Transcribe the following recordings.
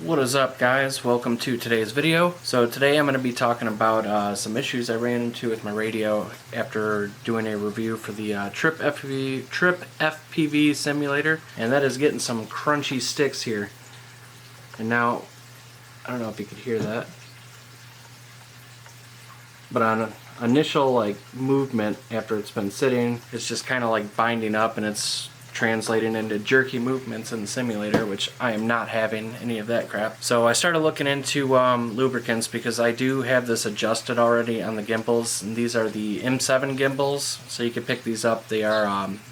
What is up, guys? Welcome to today's video. So today I'm going to be talking about some issues I ran into with my radio after doing a review for the Trip FPV simulator, and that is getting some crunchy sticks here. And now, I don't know if you could hear that, but on initial movement after it's been sitting, it's just kind of like binding up and it's translating into jerky movements in the simulator, which I am not having any of that crap. So I started looking into lubricants because I do have this adjusted already on the gimbals, and these are the M7 gimbals, so you can pick these up. They are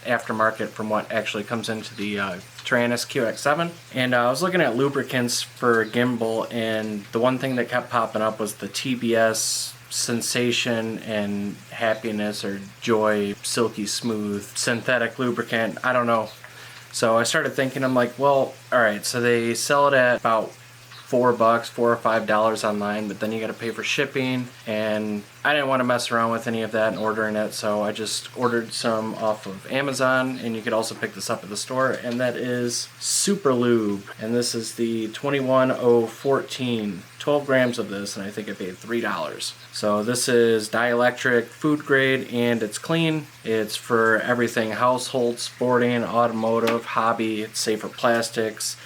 aftermarket from what actually comes into the Taranis QX7. And I was looking at lubricants for a gimbal, and the one thing that kept popping up was the TBS Sensation and Happiness or Joy Silky Smooth synthetic lubricant. I don't know. So I started thinking, I'm like, well, alright, so they sell it at about $4, $4 or $5 online, but then you got to pay for shipping, and I didn't want to mess around with any of that and ordering it, so I just ordered some off of Amazon, and you could also pick this up at the store, and that is Super Lube, and this is the 21014, 12 grams of this, and I think I paid $3. So this is dielectric, food grade, and it's clean. It's for everything: household, sporting, automotive, hobby. It's safe for plastics.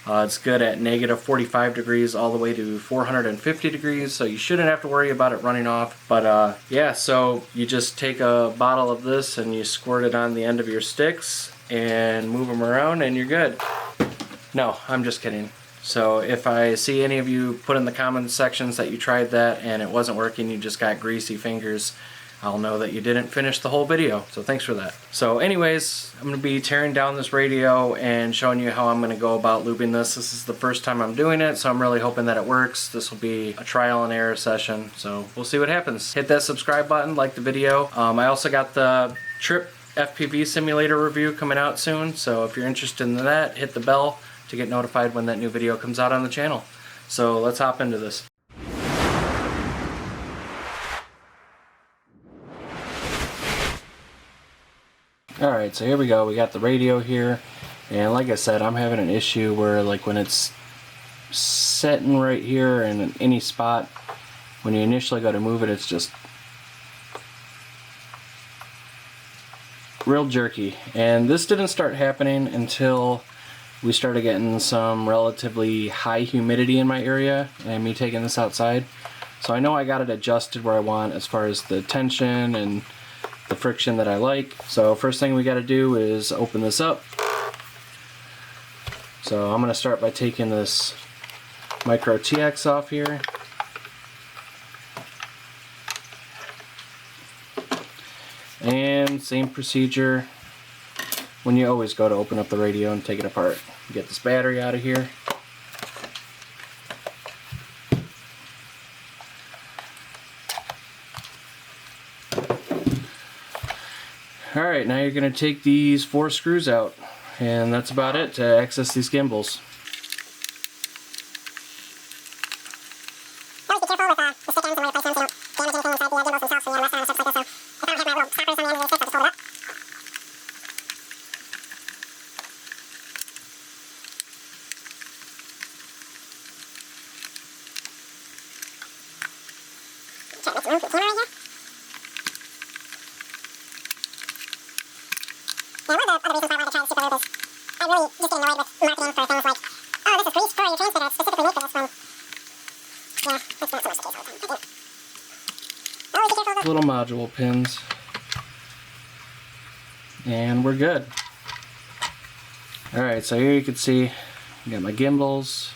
It's good at negative 45 degrees all the way to 450 degrees, so you shouldn't have to worry about it running off. But yeah, so you just take a bottle of this and you squirt it on the end of your sticks and move them around and you're good. No, I'm just kidding. So if I see any of you put in the comment sections that you tried that and it wasn't working, you just got greasy fingers, I'll know that you didn't finish the whole video, so thanks for that. So anyways, I'm going to be tearing down this radio and showing you how I'm going to go about lubing this. This is the first time I'm doing it, so I'm really hoping that it works. This will be a trial and error session, so we'll see what happens. Hit that subscribe button, like the video. I also got the Trip FPV simulator review coming out soon, so if you're interested in that, hit the bell to get notified when that new video comes out on the channel. So let's hop into this. Alright, so here we go. We got the radio here, and like I said, I'm having an issue where when it's setting right here in any spot, when you initially go to move it, it's just real jerky. And this didn't start happening until we started getting some relatively high humidity in my area and me taking this outside. So I know I got it adjusted where I want as far as the tension and the friction that I like. So first thing we got to do is open this up. So I'm going to start by taking this micro TX off here. And same procedure when you always go to open up the radio and take it apart. Get this battery out of here. Alright, now you're going to take these 4 screws out, and that's about it to access these gimbals. Now, one of the other reasons why I wanted to try the Super Lube is I'm really just getting annoyed with marketing for things like, oh, this is grease for your transmitter, it's specifically made for this one. Yeah, that's not so much the case all the time, but yeah. Always be careful of the Little module pins. And we're good. Alright, so here you can see I got my gimbals.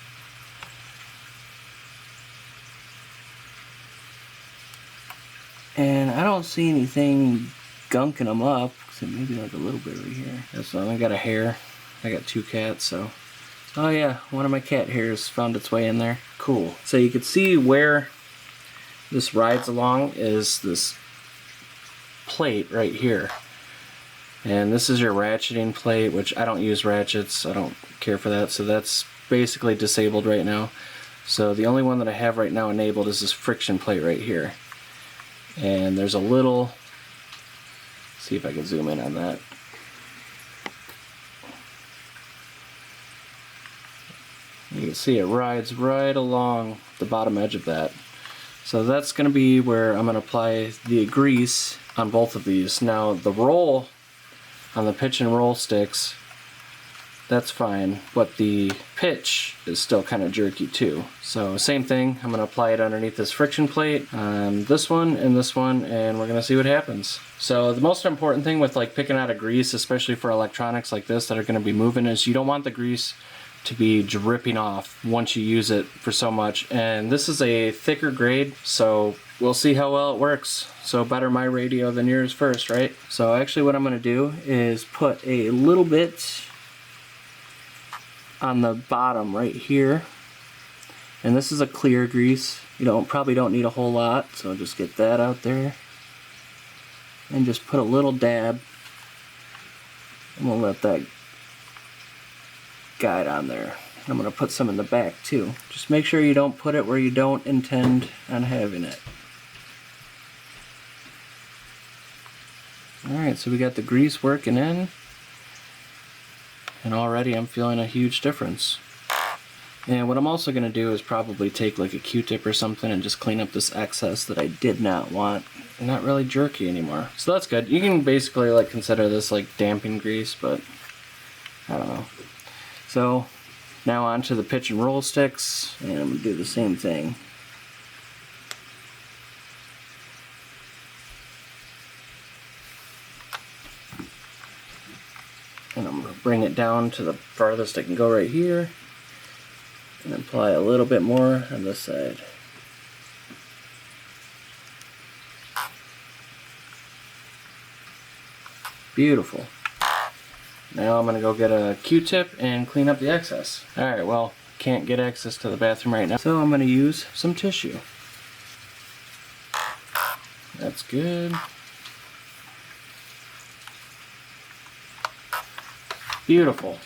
And I don't see anything gunking them up, except maybe like a little bit right here. That's all. I got a hair. I got 2 cats, so. Oh yeah, one of my cat hairs found its way in there. Cool. So you can see where this rides along is this plate right here. And this is your ratcheting plate, which I don't use ratchets. I don't care for that, so that's basically disabled right now. So the only one that I have right now enabled is this friction plate right here. And there's a little, see if I can zoom in on that. You can see it rides right along the bottom edge of that. So that's going to be where I'm going to apply the grease on both of these. Now the roll on the pitch and roll sticks, that's fine, but the pitch is still kind of jerky too. So same thing, I'm going to apply it underneath this friction plate on this one, and we're going to see what happens. So the most important thing with like picking out a grease, especially for electronics like this that are going to be moving, is you don't want the grease to be dripping off once you use it for so much. And this is a thicker grade, so we'll see how well it works. So better my radio than yours first, right? So actually what I'm going to do is put a little bit on the bottom right here, and this is a clear grease. You probably don't need a whole lot, so just get that out there and just put a little dab, and we'll let that guide on there. I'm going to put some in the back too. Just make sure you don't put it where you don't intend on having it. Alright, so we got the grease working in, and already I'm feeling a huge difference. And what I'm also going to do is probably take like a Q-tip or something and just clean up this excess that I did not want. And not really jerky anymore. So that's good. You can basically like consider this like damping grease, but I don't know. So now onto the pitch and roll sticks, and I'm going to do the same thing. And I'm going to bring it down to the farthest I can go right here, and apply a little bit more on this side. Beautiful. Now I'm going to go get a Q-tip and clean up the excess. Alright, well, can't get access to the bathroom right now, so I'm going to use some tissue. That's good. Beautiful.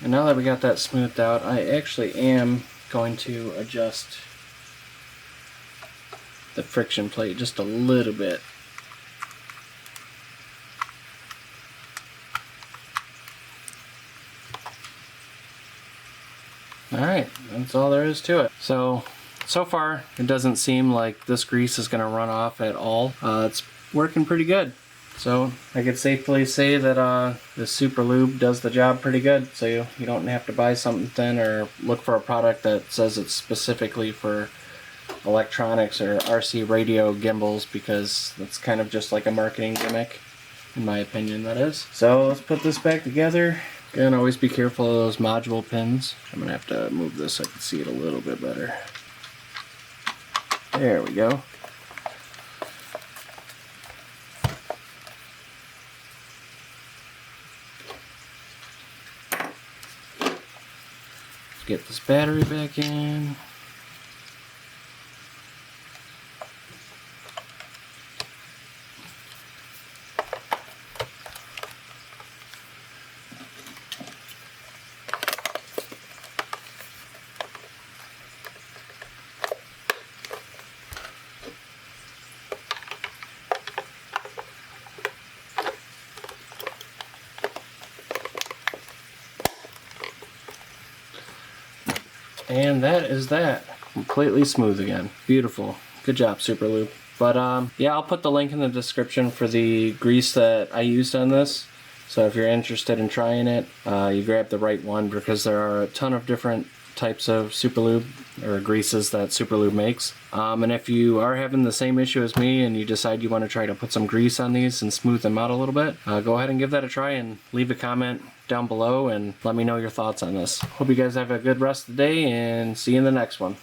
And now that we got that smoothed out, I actually am going to adjust the friction plate just a little bit. Alright, that's all there is to it. So far, it doesn't seem like this grease is going to run off at all. It's working pretty good. So I could safely say that the Super Lube does the job pretty good. So you don't have to buy something or look for a product that says it's specifically for electronics or RC radio gimbals, because that's kind of just like a marketing gimmick, in my opinion, that is. So let's put this back together. Again, always be careful of those module pins. I'm going to have to move this so I can see it a little bit better. There we go. Get this battery back in. And that is that. Completely smooth again. Beautiful. Good job, Super Lube. But yeah, I'll put the link in the description for the grease that I used on this. So if you're interested in trying it, you grab the right one, because there are a ton of different types of Super Lube or greases that Super Lube makes. And if you are having the same issue as me and you decide you want to try to put some grease on these and smooth them out a little bit, go ahead and give that a try and leave a comment down below and let me know your thoughts on this. Hope you guys have a good rest of the day, and see you in the next one.